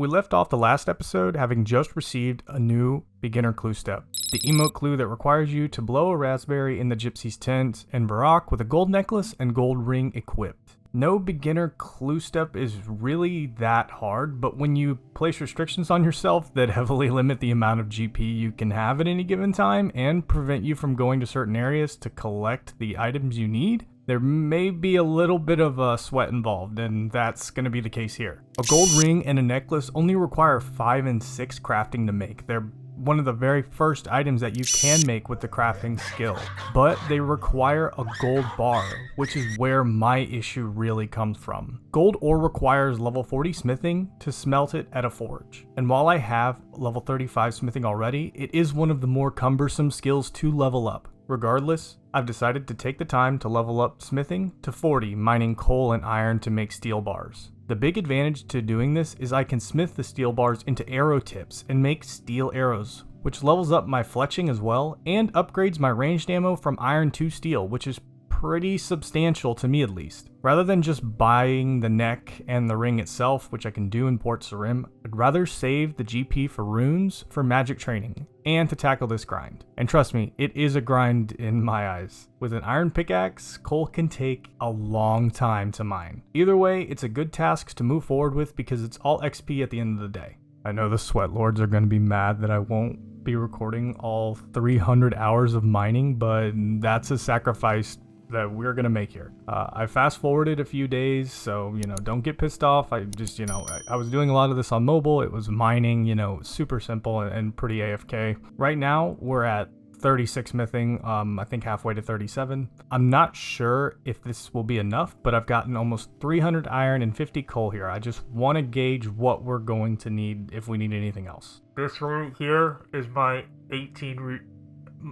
we left off the last episode having just received a new beginner clue step. The emote clue that requires you to blow a raspberry in the gypsy's tent in Varrock with a gold necklace and gold ring equipped. No beginner clue step is really that hard, but when you place restrictions on yourself that heavily limit the amount of GP you can have at any given time and prevent you from going to certain areas to collect the items you need, there may be a little bit of sweat involved, and that's going to be the case here. A gold ring and a necklace only require 5 and 6 crafting to make. They're one of the very first items that you can make with the crafting skill, but they require a gold bar, which is where my issue really comes from. Gold ore requires level 40 smithing to smelt it at a forge, and while I have level 35 smithing already, it is one of the more cumbersome skills to level up. Regardless, I've decided to take the time to level up smithing to 40, mining coal and iron to make steel bars. The big advantage to doing this is I can smith the steel bars into arrow tips and make steel arrows, which levels up my fletching as well and upgrades my ranged ammo from iron to steel, which is pretty substantial to me at least. Rather than just buying the neck and the ring itself, which I can do in Port Sarim, I'd rather save the GP for runes for magic training and to tackle this grind. And trust me, it is a grind in my eyes. With an iron pickaxe, coal can take a long time to mine. Either way, it's a good task to move forward with because it's all XP at the end of the day. I know the sweat lords are going to be mad that I won't be recording all 300 hours of mining, but that's a sacrifice that we're gonna make here. I fast forwarded a few days, so don't get pissed off. I just I was doing a lot of this on mobile. It was mining, super simple and pretty AFK. Right now we're at 36 smithing, I think halfway to 37. I'm not sure if this will be enough, but I've gotten almost 300 iron and 50 coal here. I just want to gauge what we're going to need if we need anything else. This right here is my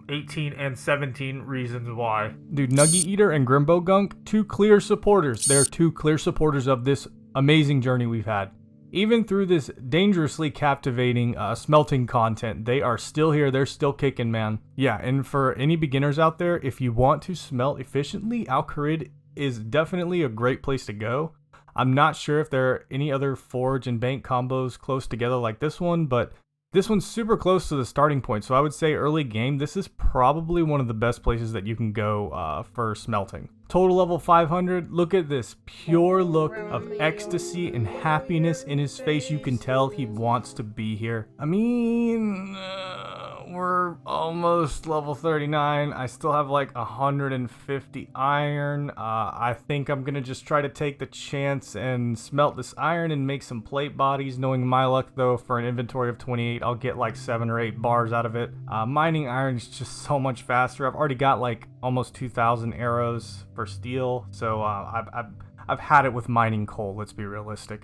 18 and 17 reasons why. Dude, Nuggy Eater and Grimbo Gunk, two clear supporters. They're two clear supporters of this amazing journey we've had. Even through this dangerously captivating smelting content, they are still here. They're still kicking, man. Yeah, and for any beginners out there, if you want to smelt efficiently, Al-Kharid is definitely a great place to go. I'm not sure if there are any other forge and bank combos close together like this one, but this one's super close to the starting point, so I would say early game, this is probably one of the best places that you can go for smelting. Total level 500, look at this pure look of ecstasy and happiness in his face. You can tell he wants to be here. I mean, we're almost level 39. I still have like 150 iron. I think I'm gonna just try to take the chance and smelt this iron and make some plate bodies. Knowing my luck though, for an inventory of 28, I'll get like 7 or 8 bars out of it. Mining iron is just so much faster. I've already got like almost 2,000 arrows for steel, so I've had it with mining coal. Let's be realistic.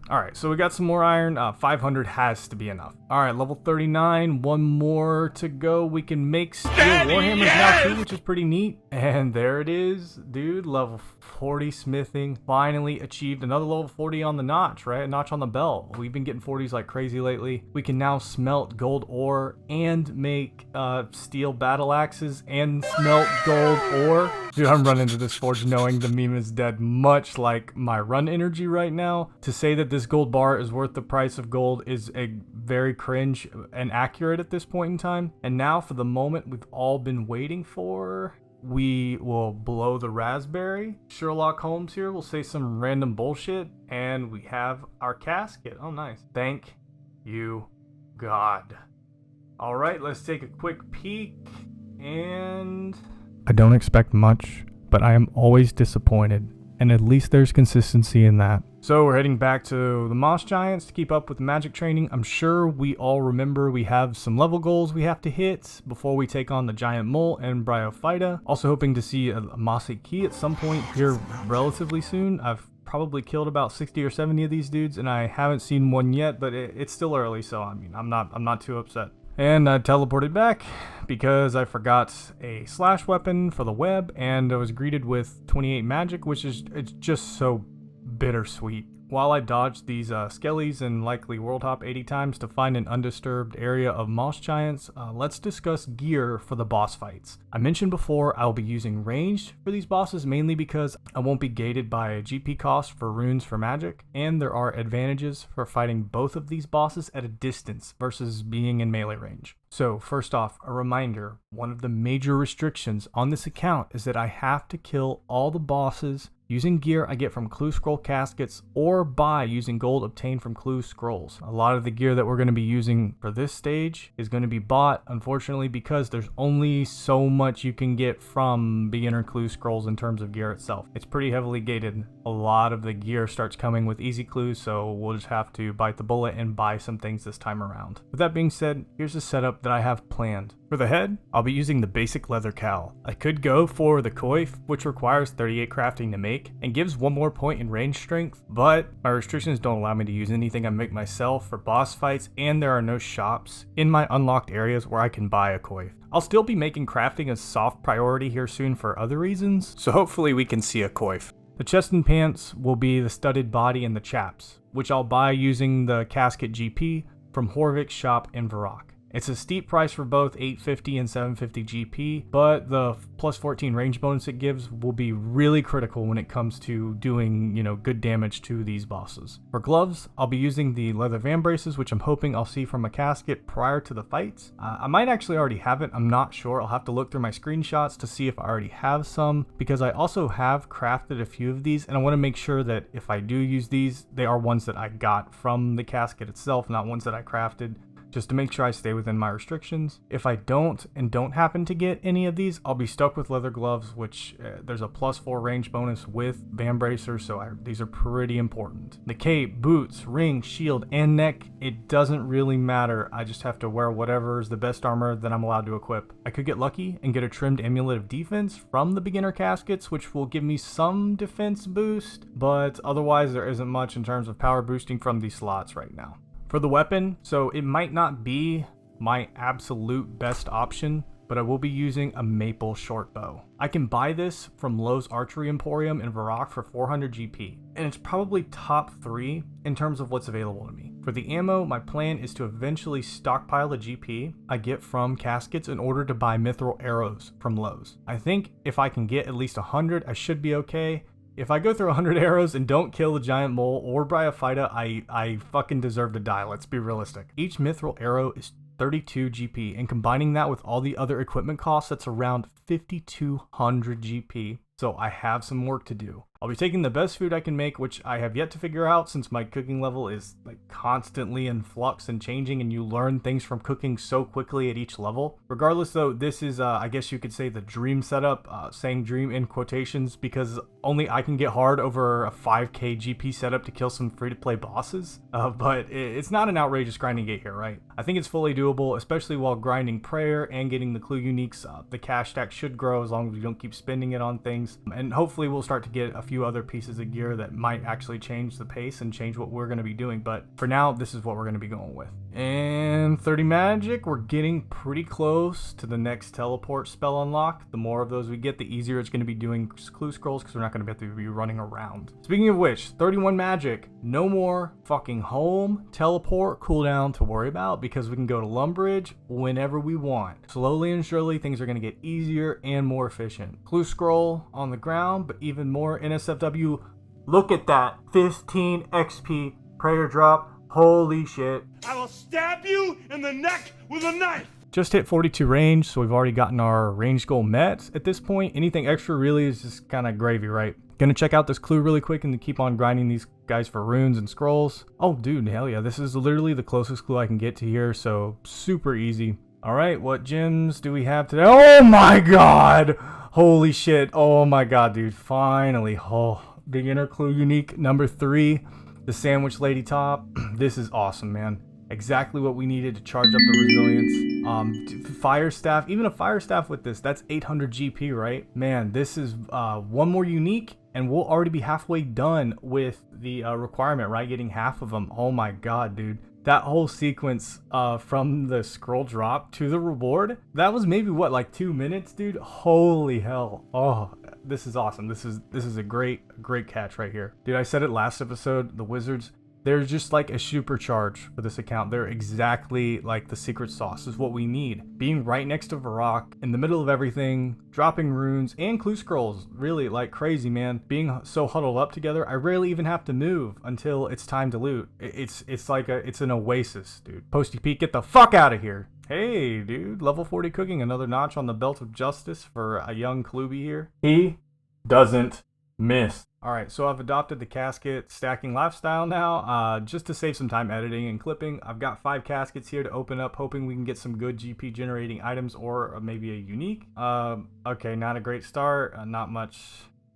Alright, so we got some more iron. 500 has to be enough. Alright, level 39, one more to go. We can make steel warhammers now too, which is pretty neat. And there it is, dude. Level 40 smithing. Finally achieved another level 40 on the notch, right? A notch on the belt. We've been getting 40s like crazy lately. We can now smelt gold ore and make steel battle axes and smelt gold ore. Dude, I'm running into this forge knowing the meme is dead, much like my run energy right now. To say that this gold bar is worth the price of gold is a very cringe and accurate at this point in time. And now for the moment we've all been waiting for. We will blow the raspberry. Sherlock Holmes here will say some random bullshit, and we have our casket. Oh, nice. Thank you, God. All right, let's take a quick peek, and I don't expect much, but I am always disappointed, and at least there's consistency in that. So we're heading back to the Moss Giants to keep up with the magic training. I'm sure we all remember we have some level goals we have to hit before we take on the Giant Mole and Bryophyta. Also hoping to see a Mossy Key at some point here relatively soon. I've probably killed about 60 or 70 of these dudes, and I haven't seen one yet, but it's still early, so I mean, I'm not too upset. And I teleported back because I forgot a slash weapon for the web, and I was greeted with 28 magic, which is it's just so bittersweet. While I dodged these skellies and likely world hop 80 times to find an undisturbed area of moss giants, let's discuss gear for the boss fights. I mentioned before I'll be using ranged for these bosses mainly because I won't be gated by a GP cost for runes for magic, and there are advantages for fighting both of these bosses at a distance versus being in melee range. So first off, a reminder, one of the major restrictions on this account is that I have to kill all the bosses using gear I get from Clue Scroll Caskets or by using gold obtained from Clue Scrolls. A lot of the gear that we're going to be using for this stage is going to be bought, unfortunately, because there's only so much you can get from beginner Clue Scrolls in terms of gear itself. It's pretty heavily gated. A lot of the gear starts coming with easy clues, so we'll just have to bite the bullet and buy some things this time around. With that being said, here's a setup that I have planned. For the head, I'll be using the basic leather cowl. I could go for the coif, which requires 38 crafting to make and gives one more point in range strength, but my restrictions don't allow me to use anything I make myself for boss fights, and there are no shops in my unlocked areas where I can buy a coif. I'll still be making crafting a soft priority here soon for other reasons, so hopefully we can see a coif. The chest and pants will be the studded body and the chaps, which I'll buy using the Casket GP from Horvik's shop in Varrock. It's a steep price for both 850 and 750 GP, but the plus 14 range bonus it gives will be really critical when it comes to doing, good damage to these bosses. For gloves, I'll be using the leather van braces, which I'm hoping I'll see from a casket prior to the fights. I might actually already have it, I'm not sure. I'll have to look through my screenshots to see if I already have some, because I also have crafted a few of these, and I want to make sure that if I do use these, they are ones that I got from the casket itself, not ones that I crafted, just to make sure I stay within my restrictions. If I don't happen to get any of these, I'll be stuck with leather gloves, which there's a plus 4 range bonus with van bracers, so these are pretty important. The cape, boots, ring, shield, and neck, it doesn't really matter. I just have to wear whatever is the best armor that I'm allowed to equip. I could get lucky and get a trimmed amulet of defense from the beginner caskets, which will give me some defense boost, but otherwise there isn't much in terms of power boosting from these slots right now. For the weapon, so it might not be my absolute best option, but I will be using a maple short bow. I can buy this from Lowe's Archery Emporium in Varrock for 400 GP, and it's probably top 3 in terms of what's available to me. For the ammo, my plan is to eventually stockpile the GP I get from caskets in order to buy mithril arrows from Lowe's. I think if I can get at least 100, I should be okay. If I go through 100 arrows and don't kill the giant mole or buy a fighter, I fucking deserve to die, let's be realistic. Each mithril arrow is 32 GP, and combining that with all the other equipment costs, that's around 5200 GP. So I have some work to do. I'll be taking the best food I can make, which I have yet to figure out since my cooking level is constantly in flux and changing, and you learn things from cooking so quickly at each level. Regardless though, this is I guess you could say the dream setup, saying dream in quotations because only I can get hard over a 5k GP setup to kill some free-to-play bosses, but it's not an outrageous grinding gate here, right? I think it's fully doable, especially while grinding prayer and getting the clue uniques. The cash stack should grow as long as we don't keep spending it on things, and hopefully we'll start to get a few other pieces of gear that might actually change the pace and change what we're going to be doing, but for now this is what we're going to be going with. And 30 magic, we're getting pretty close to the next teleport spell unlock. The more of those we get, the easier it's going to be doing clue scrolls because we're not going to have to be running around. Speaking of which, 31 magic, no more fucking home teleport cooldown to worry about because we can go to Lumbridge whenever we want. Slowly and surely things are going to get easier and more efficient. Clue scroll on the ground, but even more NSFW. Look at that, 15 XP prayer drop. Holy shit. I will stab you in the neck with a knife. Just hit 42 range, so we've already gotten our range goal met. At this point, anything extra really is just kind of gravy, right? Gonna check out this clue really quick and then keep on grinding these guys for runes and scrolls. Oh dude, hell yeah, this is literally the closest clue I can get to here, so super easy. Alright, what gems do we have today? Oh my god! Holy shit, oh my god, dude, finally. Oh, beginner clue unique number 3. The sandwich lady top. This is awesome, man. Exactly what we needed to charge up the resilience. Fire staff, even a fire staff with this, that's 800 GP, right? Man, this is one more unique and we'll already be halfway done with the requirement, right? Getting half of them. Oh my god, dude. that whole sequence from the scroll drop to the reward, that was maybe what, like 2 minutes, dude? Holy hell. Oh, this is awesome. This is a great catch right here. Dude, I said it last episode, the wizards, they're just like a supercharge for this account. They're exactly like the secret sauce is what we need. Being right next to Varrock, in the middle of everything, dropping runes and clue scrolls, really like crazy, man. Being so huddled up together, I rarely even have to move until it's time to loot. It's like it's an oasis, dude. Posty Pete, get the fuck out of here. Hey, dude, level 40 cooking, another notch on the belt of justice for a young CLOOBEE here. He doesn't miss. Alright, so I've adopted the casket stacking lifestyle now, just to save some time editing and clipping. I've got 5 caskets here to open up, hoping we can get some good GP generating items or maybe a unique. Okay, not a great start, not much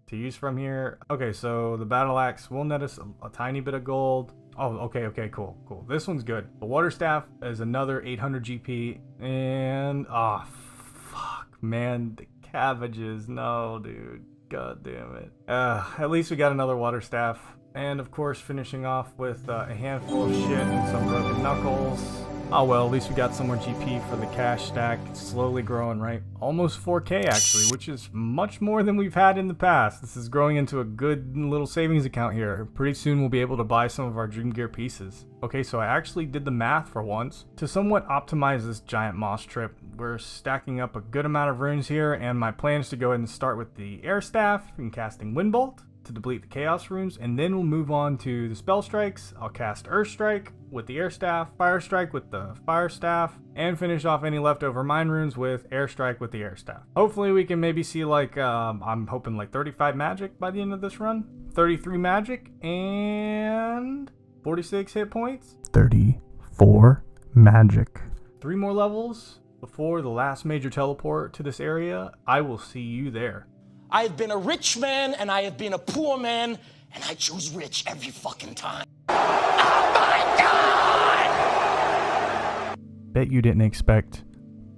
to use from here. Okay, so the battle axe will net us a tiny bit of gold. Oh, okay, cool. This one's good. The water staff is another 800 GP, and fuck, man, the cabbages, no, dude. God damn it. At least we got another water staff. And of course, finishing off with a handful of shit and some broken knuckles. Oh well, at least we got some more GP for the cash stack. It's slowly growing, right? Almost 4K actually, which is much more than we've had in the past. This is growing into a good little savings account here. Pretty soon we'll be able to buy some of our Dream Gear pieces. Okay, so I actually did the math for once. To somewhat optimize this giant moss trip, we're stacking up a good amount of runes here, and my plan is to go ahead and start with the air staff and casting Wind Bolt to deplete the chaos runes, and then we'll move on to the spell strikes. I'll cast Earth Strike with the air staff, Fire Strike with the fire staff, and finish off any leftover mine runes with air strike with the air staff. Hopefully we can maybe see like I'm hoping like 35 magic by the end of this run, 33 magic, and 46 hit points, 34 magic. 3 more levels before the last major teleport to this area. I will see you there. I have been a rich man and I have been a poor man, and I choose rich every fucking time. Oh my God! Bet you didn't expect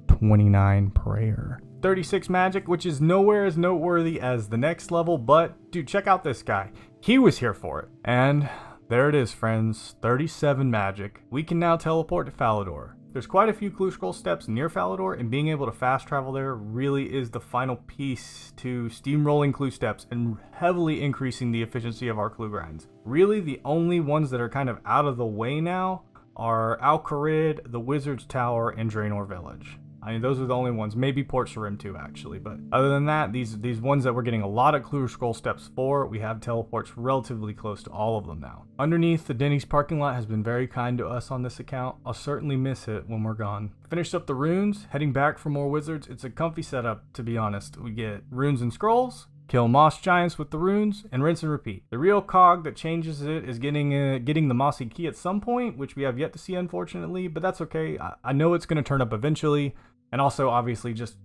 29 prayer. 36 magic, which is nowhere as noteworthy as the next level, but dude, check out this guy. He was here for it. And there it is, friends. 37 magic. We can now teleport to Falador. There's quite a few Clue Scroll steps near Falador, and being able to fast travel there really is the final piece to steamrolling Clue steps and heavily increasing the efficiency of our Clue grinds. Really, the only ones that are kind of out of the way now are Al-Kharid, the Wizard's Tower, and Draenor Village. I mean, those are the only ones. Maybe Port Sarim too, actually. But other than that, these ones that we're getting a lot of Clue Scroll steps for, we have teleports relatively close to all of them now. Underneath, the Denny's parking lot has been very kind to us on this account. I'll certainly miss it when we're gone. Finished up the runes, heading back for more wizards. It's a comfy setup, to be honest. We get runes and scrolls, kill moss giants with the runes, and rinse and repeat. The real cog that changes it is getting the mossy key at some point, which we have yet to see, unfortunately, but that's okay. I know it's going to turn up eventually. And also, obviously, just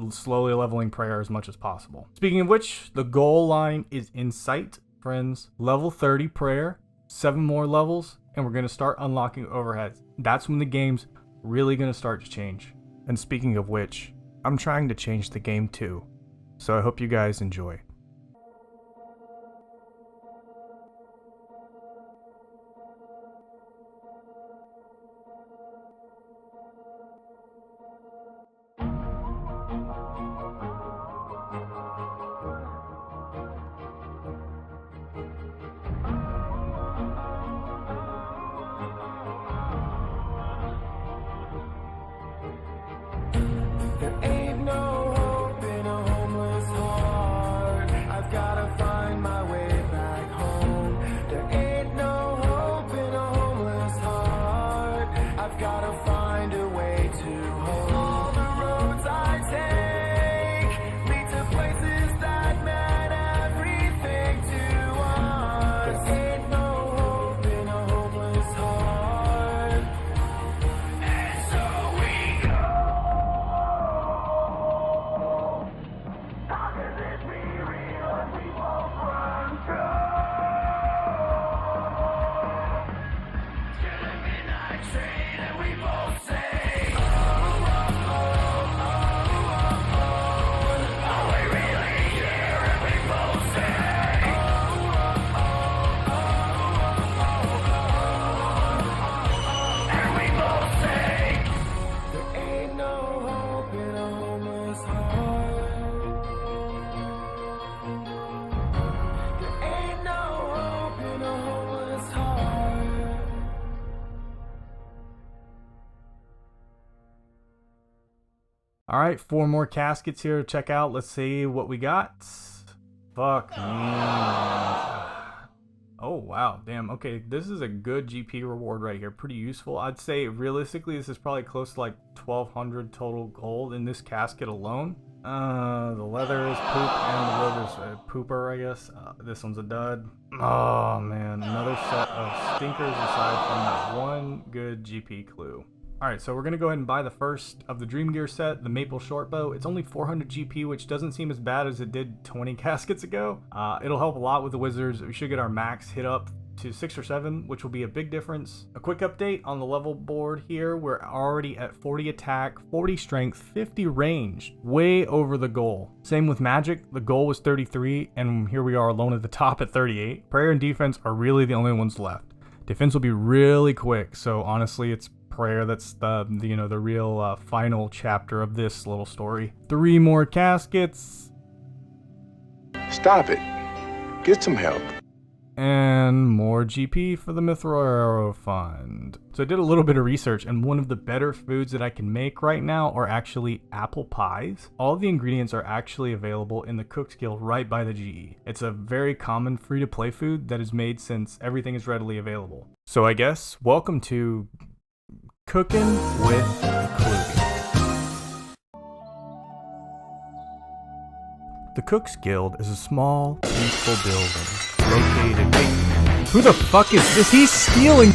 slowly leveling prayer as much as possible. Speaking of which, the goal line is in sight, friends. Level 30 prayer, 7 more levels, and we're going to start unlocking overheads. That's when the game's really going to start to change. And speaking of which, I'm trying to change the game too. So I hope you guys enjoy. There ain't no hope in a homeless heart. Alright, 4 more caskets here to check out. Let's see what we got. Fuck me. Oh, wow. Damn. Okay, this is a good GP reward right here. Pretty useful. I'd say, realistically, this is probably close to like 1,200 total gold in this casket alone. The leather is poop, and the liver's a pooper, I guess. This one's a dud. Oh, man. Another set of stinkers aside from that one good GP clue. Alright, so we're going to go ahead and buy the first of the Dream Gear set, the Maple Shortbow. It's only 400 GP, which doesn't seem as bad as it did 20 caskets ago. It'll help a lot with the wizards. We should get our max hit up to 6 or 7, which will be a big difference. A quick update on the level board here. We're already at 40 attack, 40 strength, 50 range, way over the goal. Same with magic. The goal was 33, and here we are alone at the top at 38. Prayer and defense are really the only ones left. Defense will be really quick, so honestly, it's prayer that's the real final chapter of this little story. 3 more caskets. Stop it. Get some help. And more GP for the Mithril Arrow Fund. So I did a little bit of research, and one of the better foods that I can make right now are actually apple pies. All the ingredients are actually available in the Cook's Guild right by the GE. It's a very common free-to-play food that is made since everything is readily available. So I guess, welcome to Cooking with CLOOBEE. The Cook's Guild is a small, peaceful building located. Wait, who the fuck is this? He's stealing.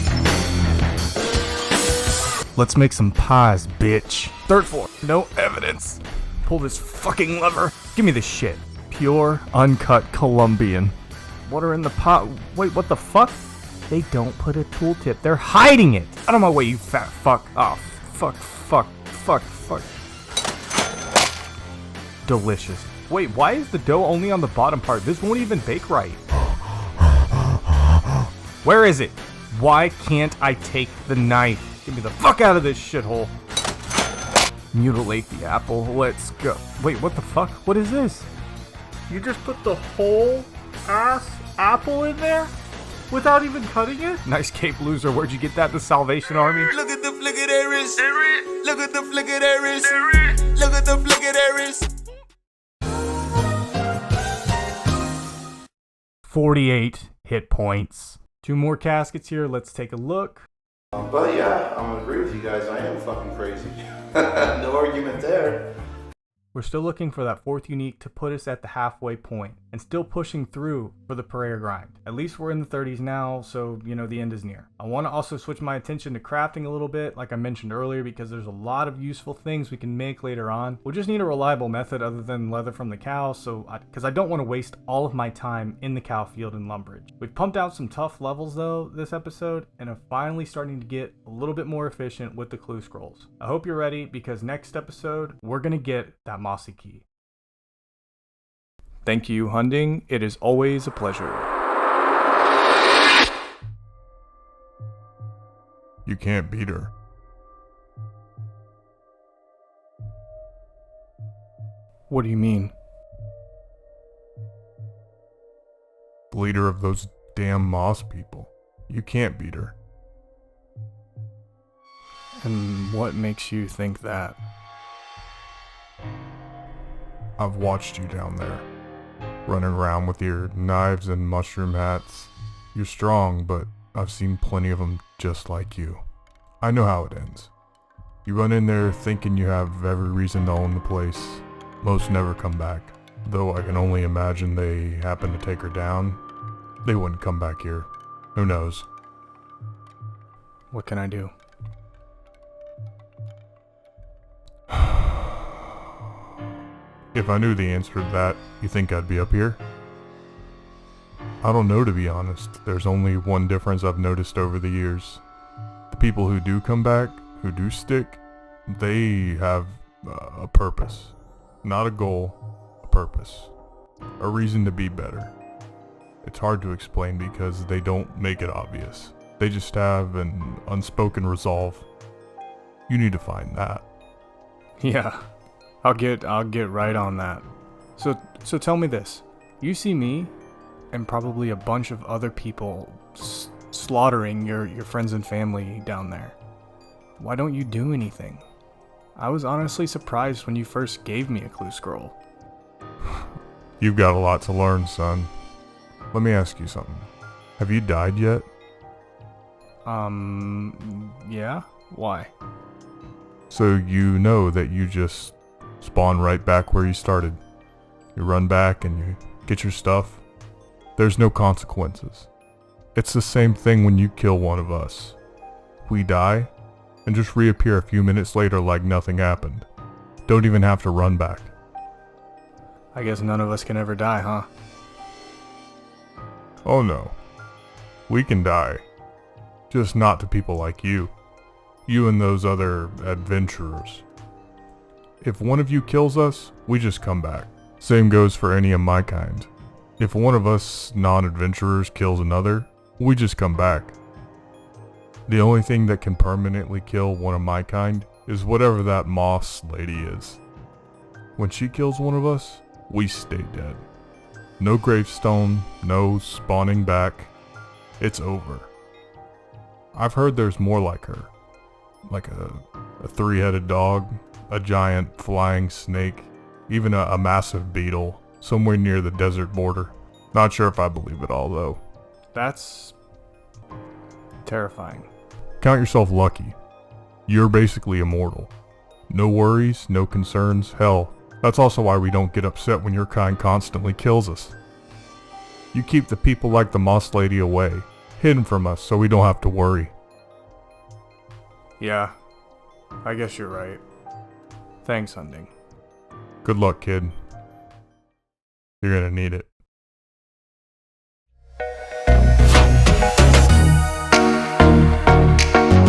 Let's make some pies, bitch. 3rd floor, no evidence. Pull this fucking lever. Give me this shit. Pure, uncut Colombian. Water in the pot. Wait, what the fuck? They don't put a tooltip. They're hiding it. Out of my way, you fat fuck. Oh, fuck. Delicious. Wait, why is the dough only on the bottom part? This won't even bake right. Where is it? Why can't I take the knife? Get me the fuck out of this shithole. Mutilate the apple. Let's go. Wait, what the fuck? What is this? You just put the whole ass apple in there? Without even cutting it? Nice cape, loser. Where'd you get that? The Salvation Army? Look at the flick of their wrist. Look at the flick of their wrist. Look at the flick of their wrist. 48 hit points. 2 more caskets here. Let's take a look. But yeah, I'm gonna agree with you guys. I am fucking crazy. No argument there. We're still looking for that 4th unique to put us at the halfway point and still pushing through for the prayer grind. At least we're in the 30s now, so the end is near. I want to also switch my attention to crafting a little bit, like I mentioned earlier, because there's a lot of useful things we can make later on. We'll just need a reliable method other than leather from the cow, because I don't want to waste all of my time in the cow field in Lumbridge. We've pumped out some tough levels though this episode, and are finally starting to get a little bit more efficient with the clue scrolls. I hope you're ready, because next episode, we're going to get that mossy key. Thank you, Hunding. It is always a pleasure. You can't beat her. What do you mean? The leader of those damn moss people. You can't beat her. And what makes you think that? I've watched you down there, running around with your knives and mushroom hats. You're strong, but I've seen plenty of them just like you. I know how it ends. You run in there thinking you have every reason to own the place. Most never come back. Though I can only imagine they happen to take her down. They wouldn't come back here. Who knows? What can I do? If I knew the answer to that, you think I'd be up here? I don't know, to be honest. There's only one difference I've noticed over the years. The people who do come back, who do stick, they have a purpose. Not a goal, a purpose. A reason to be better. It's hard to explain because they don't make it obvious. They just have an unspoken resolve. You need to find that. Yeah. I'll get right on that. So tell me this. You see me and probably a bunch of other people slaughtering your friends and family down there. Why don't you do anything? I was honestly surprised when you first gave me a clue scroll. You've got a lot to learn, son. Let me ask you something. Have you died yet? Yeah? Why? So you know that you just spawn right back where you started. You run back and you get your stuff. There's no consequences. It's the same thing when you kill one of us. We die and just reappear a few minutes later like nothing happened. Don't even have to run back. I guess none of us can ever die, huh? Oh no. We can die. Just not to people like you. You and those other adventurers. If one of you kills us, we just come back. Same goes for any of my kind. If one of us non-adventurers kills another, we just come back. The only thing that can permanently kill one of my kind is whatever that moss lady is. When she kills one of us, we stay dead. No gravestone, no spawning back. It's over. I've heard there's more like her. Like a three-headed dog, a giant flying snake, even a massive beetle somewhere near the desert border. Not sure if I believe it all though. That's terrifying. Count yourself lucky. You're basically immortal. No worries, no concerns, hell, that's also why we don't get upset when your kind constantly kills us. You keep the people like the moss lady away, hidden from us so we don't have to worry. Yeah, I guess you're right. Thanks, Hunding. Good luck, kid. You're gonna need it.